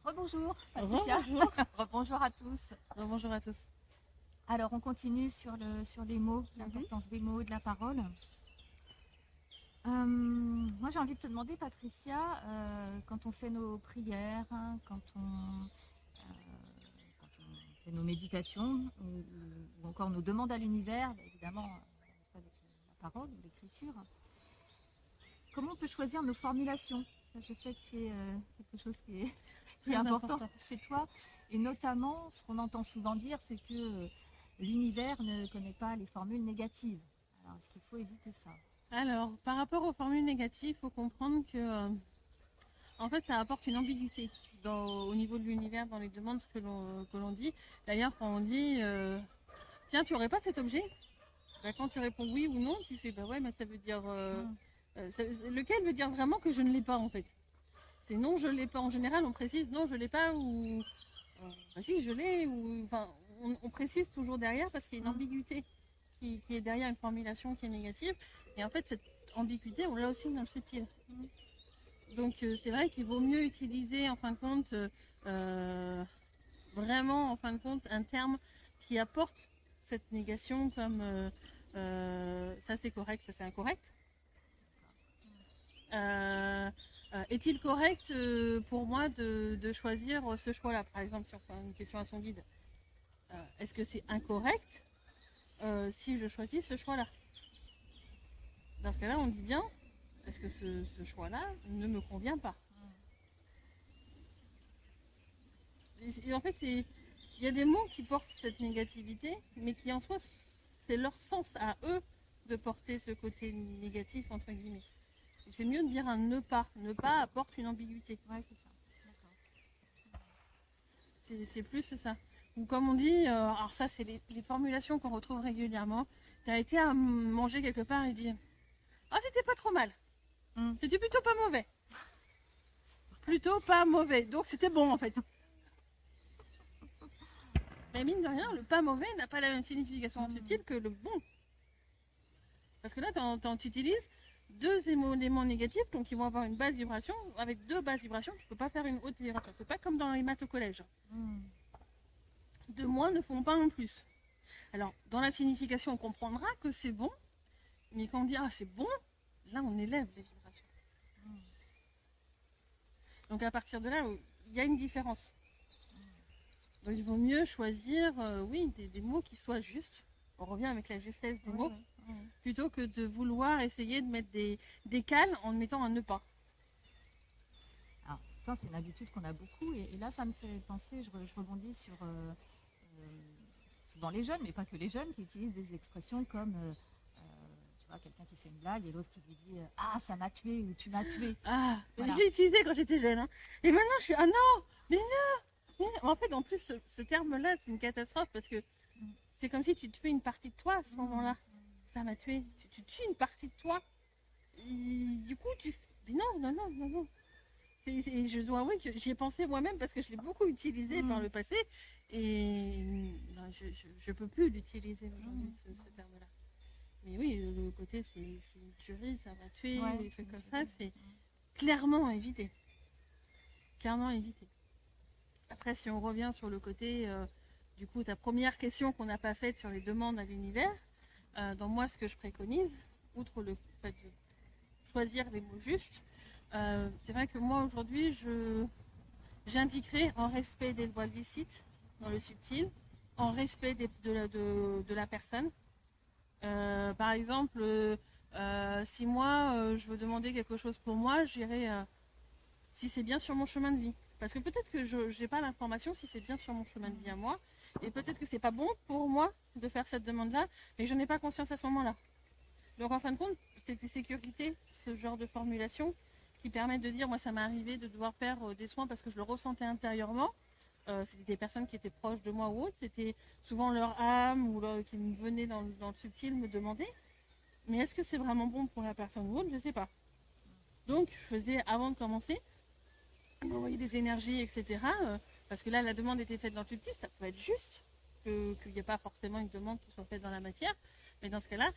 Rebonjour Patricia. Rebonjour. Rebonjour à tous. Bonjour à tous. Alors on continue sur les mots, l'importance des mots, de la parole. Moi j'ai envie de te demander Patricia, quand on fait nos prières, hein, quand on fait nos méditations ou encore nos demandes à l'univers, évidemment on fait avec la parole ou l'écriture, comment on peut choisir nos formulations? Ça, je sais que c'est quelque chose qui est important chez toi. Et notamment, ce qu'on entend souvent dire, c'est que l'univers ne connaît pas les formules négatives. Alors, est-ce qu'il faut éviter ça? Alors, par rapport aux formules négatives, il faut comprendre que, en fait, ça apporte une ambiguïté au niveau de l'univers, dans les demandes que l'on dit. D'ailleurs, quand on dit tiens, tu n'aurais pas cet objet, bah, quand tu réponds oui ou non, tu fais bah ouais, mais ça veut dire. Lequel veut dire vraiment que je ne l'ai pas en fait? C'est non, je ne l'ai pas. En général, on précise non, je ne l'ai pas ou bah, si, je l'ai. Enfin, on précise toujours derrière parce qu'il y a une ambiguïté qui est derrière une formulation qui est négative. Et en fait, cette ambiguïté, on l'a aussi dans le subtil. Donc, c'est vrai qu'il vaut mieux utiliser en fin de compte, vraiment en fin de compte, un terme qui apporte cette négation comme ça c'est correct, ça c'est incorrect. Est-il correct pour moi de choisir ce choix-là? Par exemple, si on fait une question à son guide, est-ce que c'est incorrect si je choisis ce choix-là? Dans ce cas-là, on dit bien, est-ce que ce choix-là ne me convient pas? Et en fait, il y a des mots qui portent cette négativité, mais qui en soi, c'est leur sens à eux de porter ce côté négatif, entre guillemets. C'est mieux de dire un ne pas. Ne pas apporte une ambiguïté. Ouais, c'est ça. D'accord. C'est plus ça. Ou comme on dit, alors ça, c'est les formulations qu'on retrouve régulièrement. Tu as été à manger quelque part et dit ah, c'était pas trop mal. C'était plutôt pas mauvais. Plutôt pas mauvais. Donc c'était bon en fait. Mais mine de rien, le pas mauvais n'a pas la même signification subtile que le bon. Parce que là, tu utilises deux éléments négatifs, donc ils vont avoir une basse vibration. Avec deux basses vibrations, tu ne peux pas faire une haute vibration. C'est pas comme dans les maths au collège. Deux moins ne font pas un plus. Alors, dans la signification, on comprendra que c'est bon, mais quand on dit ah c'est bon, là on élève les vibrations. Donc à partir de là, il y a une différence. Donc il vaut mieux choisir, oui, des mots qui soient justes. On revient avec la justesse des mots. Plutôt que de vouloir essayer de mettre des cales en mettant un ne pas. Alors, c'est une habitude qu'on a beaucoup et là ça me fait penser, je rebondis sur souvent les jeunes, mais pas que les jeunes, qui utilisent des expressions comme tu vois, quelqu'un qui fait une blague et l'autre qui lui dit ah ça m'a tué ou tu m'as tué. Ah, voilà. Je l'ai utilisé quand j'étais jeune. Hein. Et maintenant je suis ah non, mais non. En fait, en plus, ce terme-là, c'est une catastrophe parce que c'est comme si tu tuais une partie de toi à ce moment-là. Ça m'a tué. Tu tues une partie de toi. Et du coup, mais non. Je dois avouer que j'y ai pensé moi-même parce que je l'ai beaucoup utilisé par le passé et non, je peux plus l'utiliser aujourd'hui, ce terme-là. Mais oui, le côté c'est une tuerie, ça m'a tué, des trucs comme ça, c'est clairement évité. Clairement évité. Après, si on revient sur le côté, du coup, ta première question qu'on n'a pas faite sur les demandes à l'univers, dans moi, ce que je préconise, outre le fait de choisir les mots justes, c'est vrai que moi, aujourd'hui, j'indiquerai en respect des lois licites, dans le subtil, en respect de la personne. Par exemple, si moi, je veux demander quelque chose pour moi, j'irai si c'est bien sur mon chemin de vie. Parce que peut-être que je n'ai pas l'information si c'est bien sur mon chemin de vie à moi. Et peut-être que c'est pas bon pour moi de faire cette demande-là, mais je n'ai pas conscience à ce moment-là. Donc en fin de compte, c'est des sécurités, ce genre de formulation, qui permettent de dire, moi ça m'est arrivé de devoir faire des soins parce que je le ressentais intérieurement. C'était des personnes qui étaient proches de moi ou autres, c'était souvent leur âme ou qui me venait dans le subtil me demander. Mais est-ce que c'est vraiment bon pour la personne ou autre? Je ne sais pas. Donc je faisais, avant de commencer, m'envoyer des énergies, etc. Parce que là, la demande était faite dans le subtil, ça peut être juste, qu'il n'y ait pas forcément une demande qui soit faite dans la matière. Mais dans ce cas-là,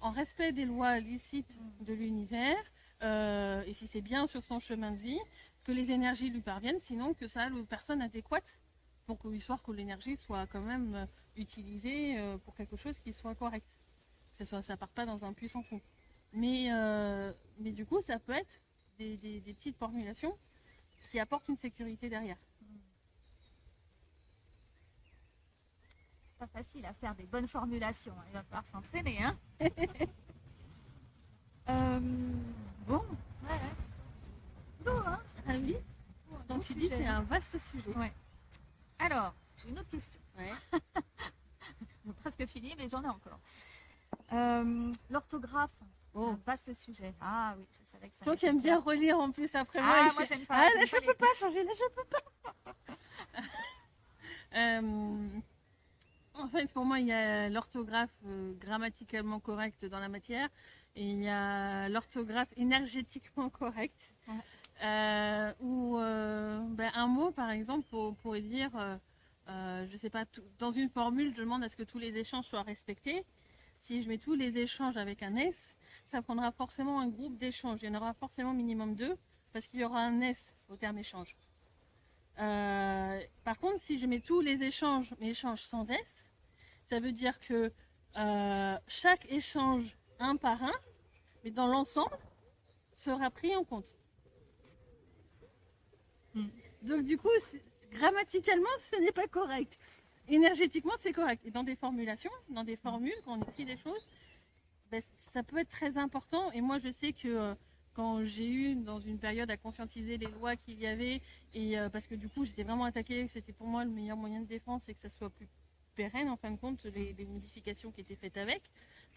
en respect des lois licites de l'univers, et si c'est bien sur son chemin de vie, que les énergies lui parviennent, sinon que ça a la personne adéquate pour que l'énergie soit quand même utilisée pour quelque chose qui soit correct. Que ça parte pas dans un puits sans fond. Mais du coup, ça peut être des petites formulations qui apportent une sécurité derrière. Pas facile à faire des bonnes formulations. Il va falloir s'entraîner, hein. Bon, ouais. Beau, hein. Ah oui. Donc tu dis c'est un vaste sujet. Ouais. Alors, j'ai une autre question. Ouais. J'ai presque fini, mais j'en ai encore. L'orthographe, c'est un vaste sujet. Ah oui, je savais que ça. Toi qui aimes bien relire en plus après moi. Ah, moi j'aime pas. Ah, là, je peux pas changer, là, je peux pas. En fait, pour moi, il y a l'orthographe grammaticalement correcte dans la matière et il y a l'orthographe énergétiquement correcte. Où un mot, par exemple, pourrait dire, je sais pas, dans une formule, je demande à ce que tous les échanges soient respectés. Si je mets tous les échanges avec un S, ça prendra forcément un groupe d'échanges. Il y en aura forcément minimum 2 parce qu'il y aura un S au terme échange. Par contre, si je mets tous les échanges, mais échanges sans S, ça veut dire que chaque échange un par un, mais dans l'ensemble, sera pris en compte. Donc du coup, grammaticalement, ce n'est pas correct. Énergétiquement, c'est correct. Et dans des formulations, dans des formules, quand on écrit des choses, ça peut être très important. Et moi, je sais que quand j'ai eu dans une période à conscientiser les lois qu'il y avait, et parce que du coup, j'étais vraiment attaquée, que c'était pour moi le meilleur moyen de défense et que ça soit plus pérenne, en fin de compte, les modifications qui étaient faites avec,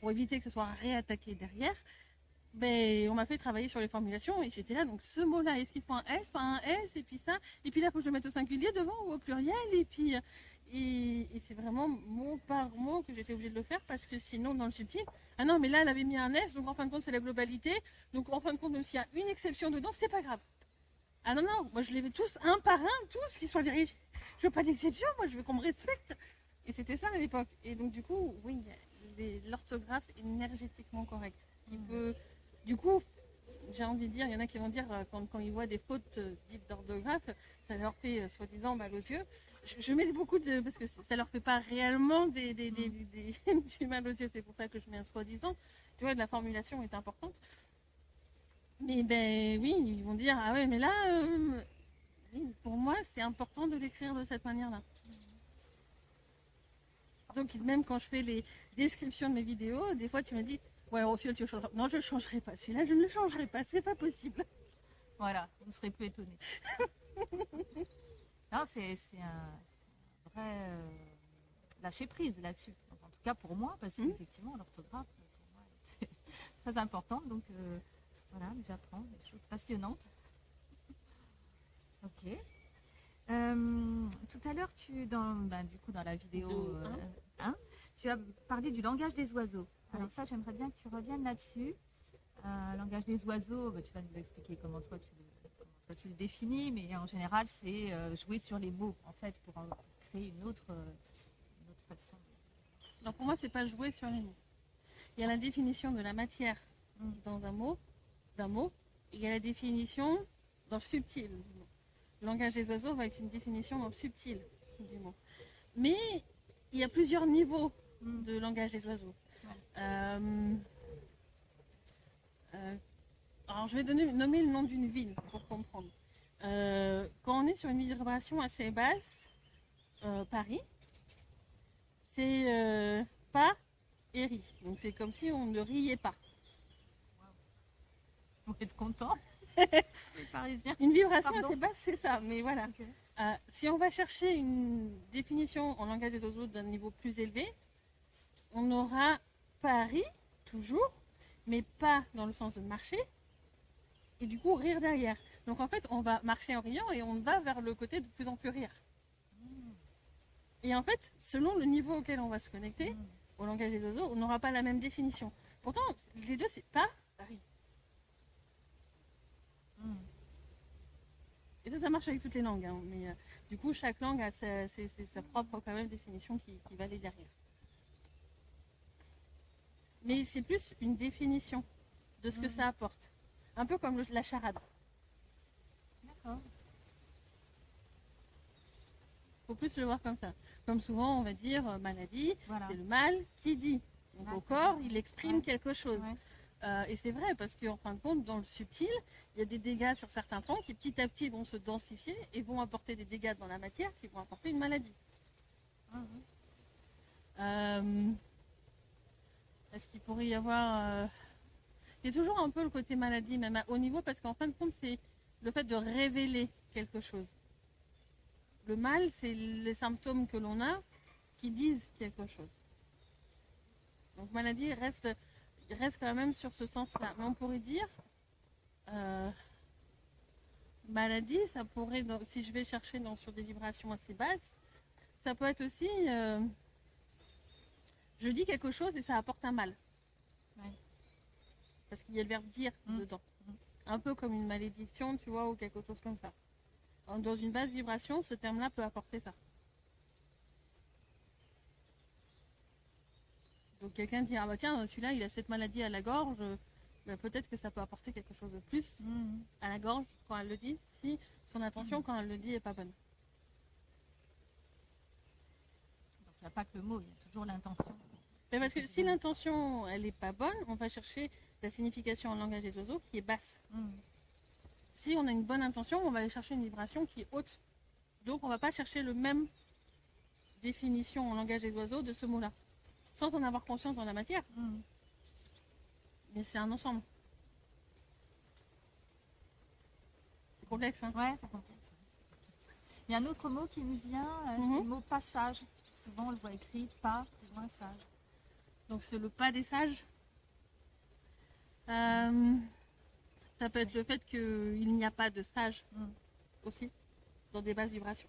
pour éviter que ça soit réattaqué derrière. On m'a fait travailler sur les formulations et j'étais là, donc ce mot-là, est-ce qu'il faut un S, pas un S, et puis ça, et puis là, il faut que je le mette au singulier devant ou au pluriel, et puis et c'est vraiment mot par mot que j'étais obligée de le faire parce que sinon, dans le subtil, ah non, mais là, elle avait mis un S, donc en fin de compte, c'est la globalité, donc en fin de compte, même s'il y a une exception dedans, c'est pas grave. Ah non, non, moi je les mets tous un par un, tous, qu'ils soient vérifiés. Je veux pas d'exception, moi je veux qu'on me respecte. Et c'était ça à l'époque. Et donc, du coup, oui, l'orthographe énergétiquement correcte qui peut. Du coup, j'ai envie de dire, il y en a qui vont dire, quand ils voient des fautes dites d'orthographe, ça leur fait soi-disant mal aux yeux. Je mets beaucoup de. Parce que ça leur fait pas réellement du mal aux yeux, c'est pour ça que je mets un soi-disant. Tu vois, la formulation est importante. Mais oui, ils vont dire, ah ouais, mais là, oui, pour moi, c'est important de l'écrire de cette manière-là. Donc, même quand je fais les descriptions de mes vidéos, des fois, tu me dis, ouais, celui-là, tu changeras. Non, je ne changerai pas. Celui-là, je ne le changerai pas. C'est pas possible. Voilà, vous ne serez plus étonnés. Non, c'est un vrai lâcher prise là-dessus. En tout cas pour moi, parce qu'effectivement, l'orthographe, pour moi, est très importante. Donc, voilà, j'apprends des choses passionnantes. Ok. Tout à l'heure, du coup, dans la vidéo 1, tu as parlé du langage des oiseaux. Alors ça, j'aimerais bien que tu reviennes là-dessus. Langage des oiseaux, tu vas nous expliquer comment toi tu le définis, mais en général, c'est jouer sur les mots, en fait, pour créer une autre façon. Non, pour moi, c'est pas jouer sur les mots. Il y a la définition de la matière dans un mot, d'un mot, et il y a la définition dans le subtil du mot. Le langage des oiseaux va être une définition dans le subtil du mot. Mais il y a plusieurs niveaux de langage des oiseaux. Alors je vais nommer le nom d'une ville pour comprendre. Quand on est sur une vibration assez basse, Paris, c'est pas et ri. Donc c'est comme si on ne riait pas. On va être content. Les Parisiens. Une vibration assez basse, c'est ça. Mais voilà. Okay. Si on va chercher une définition en langage des oiseaux d'un niveau plus élevé, on aura Paris, toujours, mais pas dans le sens de marcher, et du coup rire derrière. Donc en fait, on va marcher en riant et on va vers le côté de plus en plus rire. Et en fait, selon le niveau auquel on va se connecter, au langage des oiseaux, on n'aura pas la même définition. Pourtant, les deux, c'est pas Paris. Et ça marche avec toutes les langues, hein, mais du coup, chaque langue a sa propre quand même définition qui va aller derrière. Mais c'est plus une définition de ce que ça apporte. Un peu comme la charade. D'accord. Faut plus le voir comme ça. Comme souvent, on va dire maladie, Voilà. c'est le mal qui dit. Donc Ouais. au corps, il exprime Ouais. quelque chose. Ouais. Et c'est vrai, parce qu'en fin de compte, dans le subtil, il y a des dégâts sur certains plans qui petit à petit vont se densifier et vont apporter des dégâts dans la matière qui vont apporter une maladie. Mhm. Est-ce qu'il pourrait y avoir... Il y a toujours un peu le côté maladie, même à haut niveau, parce qu'en fin de compte, c'est le fait de révéler quelque chose. Le mal, c'est les symptômes que l'on a qui disent quelque chose. Donc maladie reste quand même sur ce sens-là. Mais on pourrait dire, maladie, ça pourrait, si je vais chercher sur des vibrations assez basses, ça peut être aussi, je dis quelque chose et ça apporte un mal. Ouais. Parce qu'il y a le verbe dire dedans. Un peu comme une malédiction, tu vois, ou quelque chose comme ça. Dans une basse vibration, ce terme-là peut apporter ça. Donc quelqu'un dit, ah bah tiens, celui-là, il a cette maladie à la gorge, bah, peut-être que ça peut apporter quelque chose de plus à la gorge quand elle le dit, si son intention quand elle le dit est pas bonne. Donc il n'y a pas que le mot, il y a toujours l'intention. Mais parce que si l'intention, elle est pas bonne, on va chercher la signification en langage des oiseaux qui est basse. Si on a une bonne intention, on va aller chercher une vibration qui est haute. Donc on va pas chercher le même définition en langage des oiseaux de ce mot-là, sans en avoir conscience dans la matière. Mais c'est un ensemble. C'est complexe, hein? Ouais, c'est complexe. Il y a un autre mot qui me vient, c'est le mot passage. Souvent on le voit écrit pas, plus loin sage. Donc c'est le pas des sages. Ça peut être le fait qu'il n'y a pas de sages aussi, dans des basses vibrations.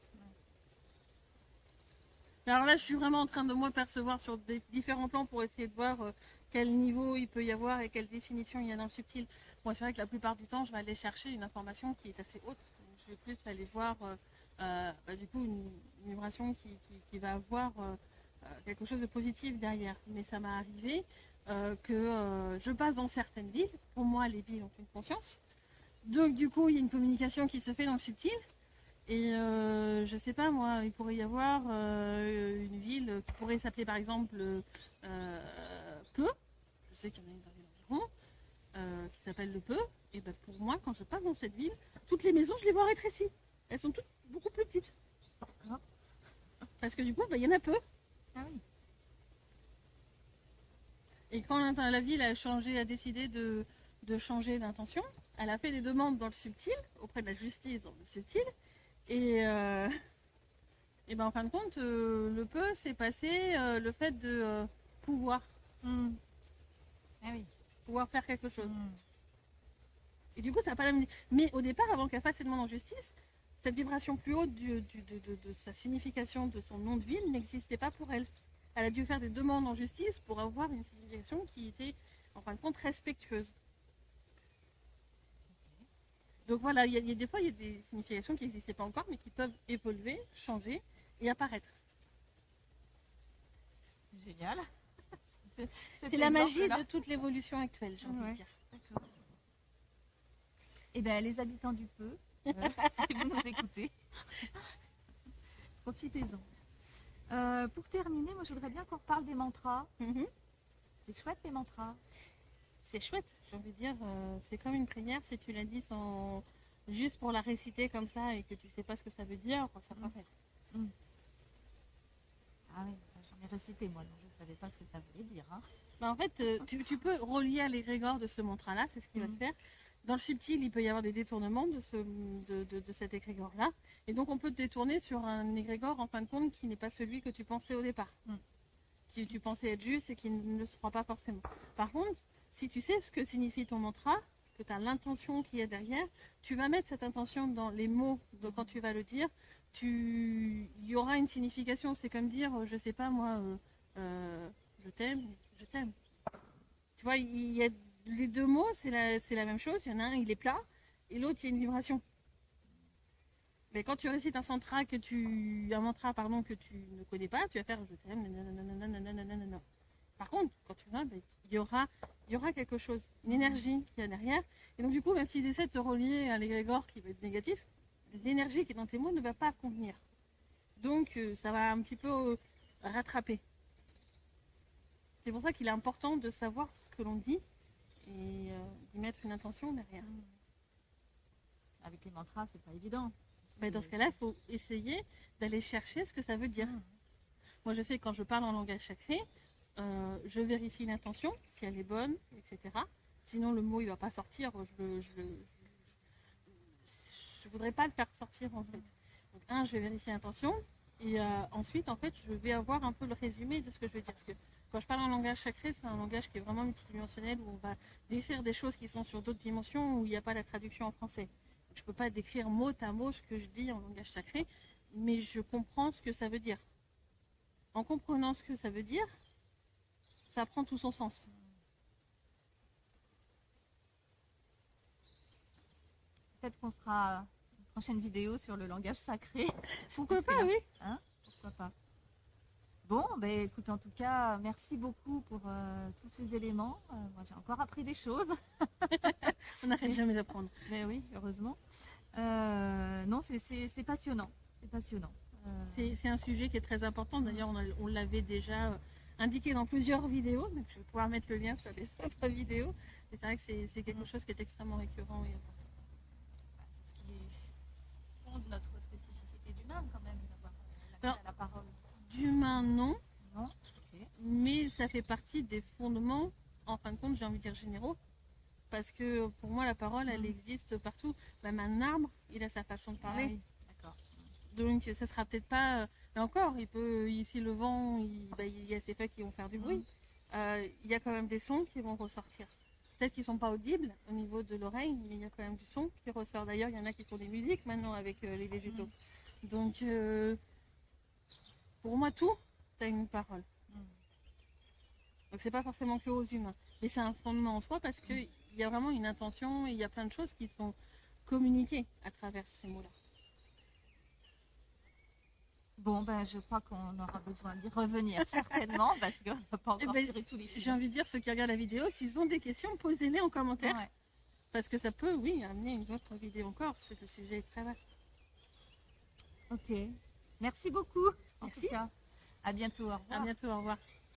Mais alors là, je suis vraiment en train de moi percevoir sur des différents plans pour essayer de voir quel niveau il peut y avoir et quelle définition il y a dans le subtil. Moi, c'est vrai que la plupart du temps, je vais aller chercher une information qui est assez haute. Donc, je vais plus aller voir du coup une vibration qui va avoir quelque chose de positif derrière. Mais ça m'est arrivé que je passe dans certaines villes. Pour moi, les villes ont une conscience. Donc du coup, il y a une communication qui se fait dans le subtil. Et je sais pas moi, il pourrait y avoir une ville qui pourrait s'appeler par exemple Peu. Je sais qu'il y en a une dans les environs qui s'appelle le Peu. Et ben pour moi, quand je passe dans cette ville, toutes les maisons, je les vois rétrécies. Elles sont toutes beaucoup plus petites. Parce que du coup, il y en a peu. Ah oui. Et quand la ville a changé, a décidé de changer d'intention, elle a fait des demandes dans le subtil, auprès de la justice dans le subtil. Et ben en fin de compte, le peu, c'est passé le fait de pouvoir. Ah oui. Pouvoir faire quelque chose. Et du coup, ça n'a pas la même. Mais au départ, avant qu'elle fasse cette demande en justice, cette vibration plus haute de sa signification de son nom de ville n'existait pas pour elle. Elle a dû faire des demandes en justice pour avoir une signification qui était, en fin de compte, respectueuse. Donc voilà, il y a des fois, il y a des significations qui n'existaient pas encore, mais qui peuvent évoluer, changer et apparaître. C'est génial. C'est la magie de toute l'évolution actuelle, j'ai envie de dire. D'accord. Eh bien, les habitants du Peu, si vous nous écoutez, profitez-en. Pour terminer, moi je voudrais bien qu'on reparle des mantras. C'est chouette les mantras. C'est chouette, j'ai envie de dire, c'est comme une prière, si tu la dis juste pour la réciter comme ça et que tu sais pas ce que ça veut dire, ça peut faire. Ah oui, j'en ai récité moi, donc je ne savais pas ce que ça voulait dire. Hein. Bah en fait, tu peux relier à l'égrégore de ce mantra-là, c'est ce qui va se faire. Dans le subtil, il peut y avoir des détournements de cet égrégore-là. Et donc, on peut te détourner sur un égrégore, en fin de compte, qui n'est pas celui que tu pensais au départ. Qui tu pensais être juste et qui ne le sera pas forcément. Par contre, si tu sais ce que signifie ton mantra, que tu as l'intention qui est derrière, tu vas mettre cette intention dans les mots de quand tu vas le dire. Il y aura une signification. C'est comme dire, je sais pas moi, je t'aime, je t'aime. Tu vois, il y a les deux mots, c'est la même chose. Il y en a un, il est plat, et l'autre, il y a une vibration. Mais quand tu récites un mantra que tu ne connais pas, tu vas faire je t'aime, nanana. Par contre, quand tu vas, il y aura quelque chose, une énergie qui est derrière. Et donc du coup, même s'ils essaient de te relier à l'égrégore qui va être négatif, l'énergie qui est dans tes mots ne va pas convenir. Donc ça va un petit peu rattraper. C'est pour ça qu'il est important de savoir ce que l'on dit et d'y mettre une intention derrière. Avec les mantras, c'est pas évident. Dans ce cas-là, il faut essayer d'aller chercher ce que ça veut dire. Moi, je sais que quand je parle en langage sacré, je vérifie l'intention, si elle est bonne, etc. Sinon, le mot, il va pas sortir. Je voudrais pas le faire sortir, en fait. Donc, je vais vérifier l'intention. Et ensuite, en fait, je vais avoir un peu le résumé de ce que je veux dire. Parce que quand je parle en langage sacré, c'est un langage qui est vraiment multidimensionnel, où on va décrire des choses qui sont sur d'autres dimensions, où il n'y a pas la traduction en français. Je ne peux pas décrire mot à mot ce que je dis en langage sacré, mais je comprends ce que ça veut dire. En comprenant ce que ça veut dire, ça prend tout son sens. Peut-être qu'on fera une prochaine vidéo sur le langage sacré. Pourquoi pas, oui. Hein, pourquoi pas. Bon, écoute, en tout cas, merci beaucoup pour tous ces éléments. Moi, j'ai encore appris des choses. On n'arrête jamais d'apprendre. Mais oui, heureusement. Non, c'est passionnant. C'est passionnant. C'est un sujet qui est très important. D'ailleurs, on l'avait déjà indiqué dans plusieurs vidéos. Donc je vais pouvoir mettre le lien sur les autres vidéos. Mais c'est vrai que c'est quelque chose qui est extrêmement récurrent et important. C'est ce qui fonde notre spécificité d'humain, quand même, d'avoir l'accès à la parole. D'humain, non. Non. Okay. Mais ça fait partie des fondements, en fin de compte, j'ai envie de dire généraux. Parce que pour moi, la parole, elle existe partout. Même un arbre, il a sa façon de parler. Oui, d'accord. Donc, ça sera peut-être pas. Mais encore, ici, le vent, il y a ces feuilles qui vont faire du bruit. Il y a quand même des sons qui vont ressortir. Peut-être qu'ils ne sont pas audibles au niveau de l'oreille, mais il y a quand même du son qui ressort. D'ailleurs, il y en a qui font des musiques maintenant avec les végétaux. Donc, pour moi, tout a une parole. Donc, c'est pas forcément que aux humains. Mais c'est un fondement en soi parce qu'il y a vraiment une intention et il y a plein de choses qui sont communiquées à travers ces mots-là. Bon, je crois qu'on aura besoin d'y revenir certainement parce qu'on n'a pas encore tiré tous les fils. J'ai envie de dire, ceux qui regardent la vidéo, s'ils ont des questions, posez-les en commentaire. Ouais. Parce que ça peut, oui, amener une autre vidéo encore. C'est que le sujet est très vaste. Ok. Merci beaucoup. Merci. En tout cas. À bientôt. Au revoir. À bientôt. Au revoir.